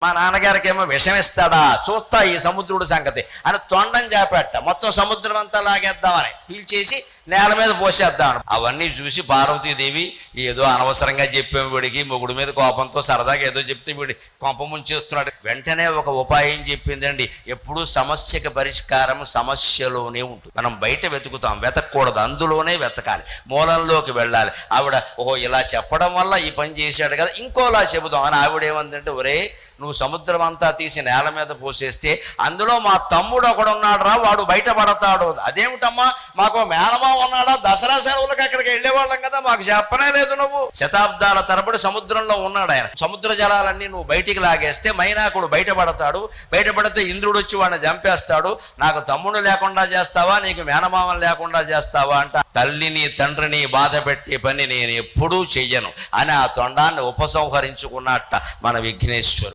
మా నాన్నగారికి ఏమో విషం ఇస్తాడా, చూస్తా ఈ సముద్రుడు సంగతి అని తొండం చేపట్ట. మొత్తం సముద్రం అంతా లాగేద్దామని పీల్చేసి నేల మీద పోసేద్దామని. అవన్నీ చూసి పార్వతీదేవి ఏదో అనవసరంగా చెప్పాము, వీడికి మొగుడు మీద కోపంతో సరదాగా ఏదో చెప్తే వీడి కొంప ముంచేస్తున్నాడు. వెంటనే ఒక ఉపాయం చెప్పిందండి. ఎప్పుడూ సమస్యకి పరిష్కారం సమస్యలోనే ఉంటుంది. మనం బయట వెతుకుతాం, వెతకూడదు, అందులోనే వెతకాలి, మూలంలోకి వెళ్ళాలి. ఆవిడ ఓహో ఇలా చెప్పడం వల్ల ఈ పని చేశాడు కదా, ఇంకోలా చెబుదాం అని ఆవిడేమందంటే, ఒరే నువ్వు సముద్రం అంతా తీసి నేల మీద పోసేస్తే అందులో మా తమ్ముడు ఒకడున్నాడు రా, వాడు బయటపడతాడు. అదేమిటమ్మా, మాకు మేనమా ఉన్నాడా, దసరా సెలవులకు అక్కడికి వెళ్ళేవాళ్ళం కదా, మాకు చెప్పనే లేదు. నువ్వు శతాబ్దాల తరబడి సముద్రంలో ఉన్నాడు ఆయన. సముద్ర జలాలన్నీ నువ్వు బయటికి లాగేస్తే మైనాకుడు బయటపడతాడు, బయటపడితే ఇంద్రుడు వచ్చి వాడిని చంపేస్తాడు. నాకు తమ్ముడు లేకుండా చేస్తావా, నీకు మేనమామం లేకుండా చేస్తావా అంట. తల్లిని తండ్రిని బాధ పెట్టే పని నేను ఎప్పుడూ చెయ్యను అని ఆ తొండాన్ని ఉపసంహరించుకున్నట్ట మన విఘ్నేశ్వరుడు.